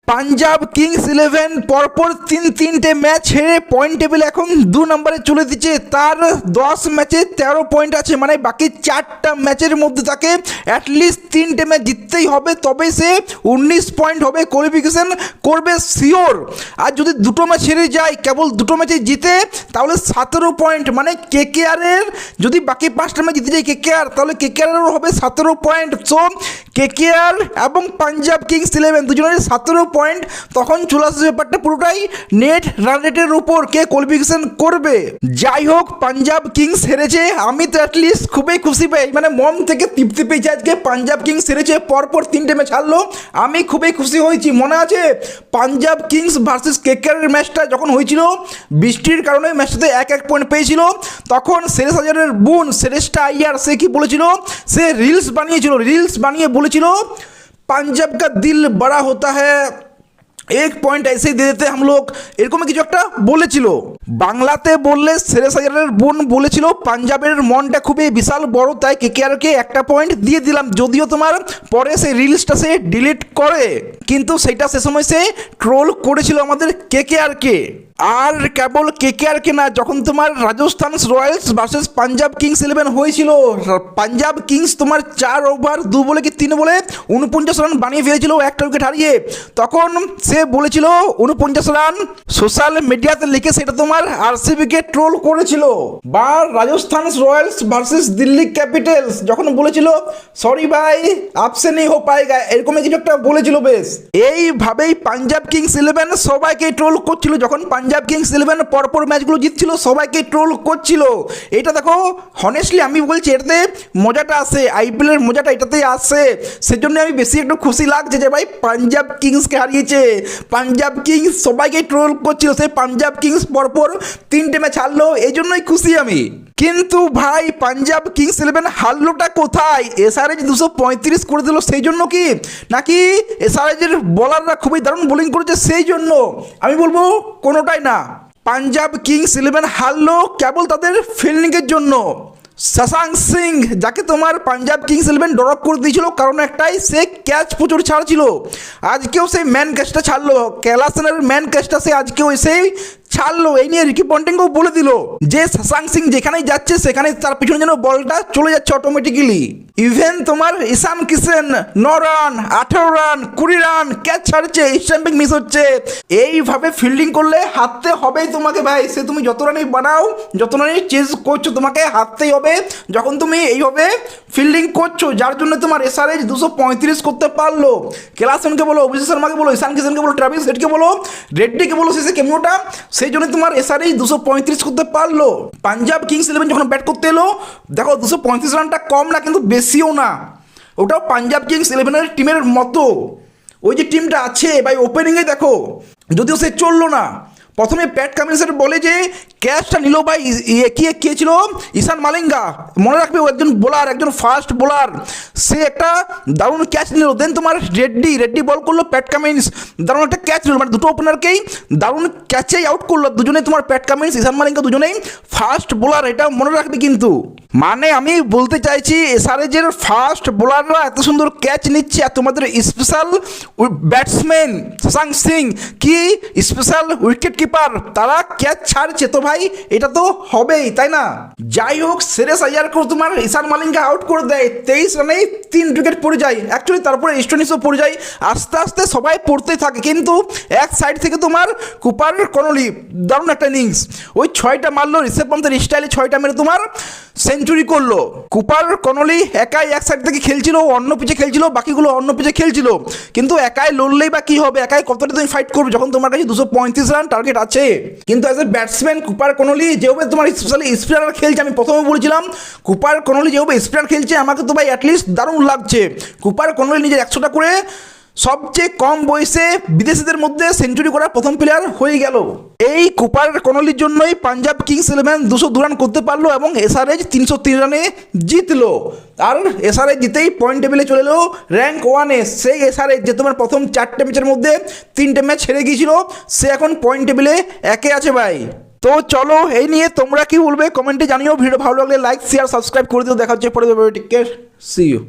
Punjab Kings 11 পরপর তিনটে match হেরে পয়েন্ট টেবিল এখন 2 নম্বরে চলে দিচ্ছে। তার 10 ম্যাচে 13 পয়েন্ট আছে, মানে বাকি 4টা ম্যাচের মধ্যে তাকে অ্যাটলিস্ট 3টে ম্যাচ জিততেই হবে, তবে সে 19 পয়েন্ট হবে, কোয়ালিফিকেশন করবে শিওর। আর যদি দুটো ম্যাচ হেরে যায়, কেবল দুটো ম্যাচে জিতে, তাহলে 17 পয়েন্ট, মানে কেকেআরের যদি বাকি 5টা ম্যাচ জিতে যায় কেকেআর, তাহলে কেকেআরেরও হবে 17 পয়েন্ট। সো কেকেআর এবং পাঞ্জাব কিংস 11 দুজনের 17 পয়েন্ট। তখন চলে আসছে ব্যাপারটা পুরোটাই নেট রান রেটের উপর, কে কোয়ালিফিকেশন করবে। যাই হোক, পাঞ্জাব কিংস হেরেছে, আমি তো অ্যাটলিস্ট খুবই খুশি পাই, মানে মন থেকে তৃপ্তি পেয়েছি। আজকে পাঞ্জাব কিংস হেরেছে, পরপর 3টে ম্যাচ হারলো, আমি খুবই খুশি হয়েছি। মনে আছে পাঞ্জাব কিংস ভার্সেস কেকেআরের ম্যাচটা যখন হয়েছিল, বৃষ্টির কারণে ম্যাচটাতে 1 পয়েন্ট পেয়েছিল, তখন সেরেশ হাজারের বোন সেরেশটা আইয়ার সে কি বলেছিল, সে রিলস বানিয়ে বলেছিল পাঞ্জাব কা দিল বড়া হোতা হ্যায়, 1 পয়েন্ট এসে দিয়ে দিতে हम लोग, এরকম কিছু একটা বলেছিল। বাংলাতে বললে সেরেশ হাজারের বোন বলেছিল পাঞ্জাবের মনটা খুবই বিশাল বড়, তাই কেকেআরকে 1 পয়েন্ট দিয়ে দিলাম। যদিও তোমার পরে সেই রিলসটা সে ডিলিট করে, কিন্তু সেটা সে সময় সে ট্রোল করেছিল আমাদের কেকেআরকে। আর কেবল কেকেআরকে না, যখন তোমার Rajasthan Royals versus Punjab Kings 11 হয়েছিল, পাঞ্জাব কিংস তোমার 4 ওভার 2 বলে কি 3 বলে 49 রান বানিয়ে ফেলেছিল একটা উইকেট হারিয়ে। তখন সে বলেছিল 49 রান, সোশ্যাল মিডিয়াতে লিখে সেটা তোমার আরসিবিকে ট্রোল করেছিল। বা Rajasthan Royals versus Delhi Capitals যখন বলেছিল সরি ভাই আপসে নেই হো পায়েগা, এরকম কিছু একটা বলেছিল। বেশ এইভাবেই পাঞ্জাব কিংস 11 সবাইকে ট্রোল করছিল। যখন পাঞ্জাব কিংস 11 পরপর ম্যাচগুলো জিতছিল, সবাইকে ট্রোল করছিল। এটা দেখো, হনেস্টলি আমি বলছি, এটাতে মজাটা আসে, আইপিএলের মজাটা এটাতেই আসে। সেজন্য আমি বেশি একটু খুশি লাগছে যে ভাই পাঞ্জাব কিংসকে হারিয়েছে। পাঞ্জাব কিংস সবাইকে ট্রোল করছিল, সেই পাঞ্জাব কিংস পরপর 3টে ম্যাচ হারলো, এই জন্যই খুশি আমি। কিন্তু ভাই পাঞ্জাব কিংস 11 হারলোটা কোথায়? এসআরএইচ 235 করে দিল সেই জন্য কি, নাকি এসআরএইচের বোলাররা খুবই দারুণ বোলিং করেছে সেই জন্য? আমি বলবো কোনোটাই না। পাঞ্জাব কিংস 11 হারলো কেবল তাদের ফিল্ডিংয়ের জন্য। শশাঙ্ক সিং, যাকে তোমার পাঞ্জাব কিংস 11 ড্রপ করে দিয়েছিল, কারণ একটাই, সে ক্যাচ প্রচুর ছাড়ছিল। আজকেও সেই ম্যান ক্যাচটা ছাড়লো, ক্যালাসনের ম্যান ক্যাচটা সে আজকেও এসেই ছাড়লো। এই নিয়ে রিকি পন্টিংকেও বলে দিল যে শশাঙ্ক সিং যেখানেই যাচ্ছে সেখানে তার পিছনে যেন বলটা চলে যাচ্ছে অটোমেটিক্যালি। ইভেন তোমার Ishan Kishan 9 run, 18 run, 20 run catch ছাড়ছে, স্ট্যাম্পিং মিস হচ্ছে। এইভাবে ফিল্ডিং করলে হারতে হবেই তোমাকে ভাই। সে তুমি যত রানই বানাও, যত রানই চেজ করছো, তোমাকে হারতেই হবে যখন তুমি এইভাবে ফিল্ডিং করছো। যার জন্য তোমার এসআরএইচ 235 করতে পারলো। ক্লাসনকে বলো, অভিষেক শর্মাকে বলো, ঈশান কিষেনকে বলো, ট্রাভিস হেডকে বলো, রেড্ডিকে বলো, শেষে কেমনোটা, সেই জন্য তোমার এসআরএইচ 235 করতে পারলো। পাঞ্জাব কিংস 11 যখন ব্যাট করতে এলো, দেখো 235 রানটা কম না, কিন্তু বেশিও না। ওটাও পাঞ্জাব কিংস 11 টিমের মতো। ওই যে টিমটা আছে ভাই, ওপেনিংয়ে দেখো, যদিও সে চললো না। প্রথমে প্যাট কামিন্সের বলে যে ক্যাচটা নিল ভাই, কে ছিল, ঈশান মালিঙ্গা, মনে রাখবে, ও একজন বোলার, একজন ফাস্ট বোলার, সে একটা দারুণ ক্যাচ নিল। দেন তোমার রেড্ডি বল করলো, প্যাট কামিন্স দারুণ একটা ক্যাচ নিল, মানে দুটো ওপেনারকেই দারুণ ক্যাচেই আউট করলো দুজনেই। তোমার প্যাট কামিন্স, ঈশান মালিঙ্গা দুজনেই ফাস্ট বোলার, এটা মনে রাখবে কিন্তু। মানে আমি বলতে চাইছি এসআরএইচের ফাস্ট বোলাররা এত সুন্দর ক্যাচ নিচ্ছে, আর তোমাদের স্পেশাল ব্যাটসম্যান শশাঙ্ক সিং কি স্পেশাল উইকেট কিপার, তারা ক্যাচ ছাড়ছে, তো ভাই এটা তো হবেই, তাই না? যাই হোক, সেরেশ আইয়ারকেও তোমার ঈশান মালিঙ্গা আউট করে দেয়, 23 রানেই 3 উইকেট পড়ে যায়। অ্যাকচুয়ালি তারপরে স্টোনিসও পড়ে যায়, আস্তে আস্তে সবাই পড়তেই থাকে। কিন্তু এক সাইড থেকে তোমার কুপার কনলি দারুণ একটা ইনিংস, ওই 6টা মারলো ঋষভ পন্থের স্টাইলে, 6টা মেরে তোমার সেঞ্চুরি করলো। কুপার কনলি একাই এক সাইড থেকে খেলছিল, অন্য পিচে খেলছিল, বাকিগুলো অন্য পিচে খেলছিল। কিন্তু একাই লড়লেই বা কি হবে, একাই কতটা তুমি ফাইট করবে যখন তোমার কাছে 235 রান টার্গেট আছে। কিন্তু as a batsman Cooper Connolly যেভাবে তোমার স্পেশালি স্পিনার খেলছে, আমি প্রথমে বলেছিলাম কুপার কনলি যেভাবে স্পিনার খেলছে, আমাকে তো ভাই অ্যাটলিস্ট দারুণ লাগছে। কুপার কনলি নিজের 100টা করে সবচেয়ে কম বয়সে বিদেশিদের মধ্যে সেঞ্চুরি করা প্রথম প্লেয়ার হয়ে গেল। এই কুপার কনলির জন্যই পাঞ্জাব কিংস 11 202 রান করতে পারলো এবং এসআরএইচ 303 রানে জিতলো। আর এসআরএইচ জিতেই পয়েন্ট টেবিলে চলে এলো র্যাঙ্ক 1-এ। সেই এসআরএইচ যে তোমার প্রথম 4টে ম্যাচের মধ্যে 3টে ম্যাচ হেরে গিয়েছিল, সে এখন পয়েন্ট টেবিলে 1-এ আছে ভাই। তো চলো, এই নিয়ে তোমরা কি বলবে কমেন্টে জানিও। ভিডিও ভালো লাগলে লাইক, শেয়ার, সাবস্ক্রাইব করে দিও। দেখা হচ্ছে পরে, সি ইউ।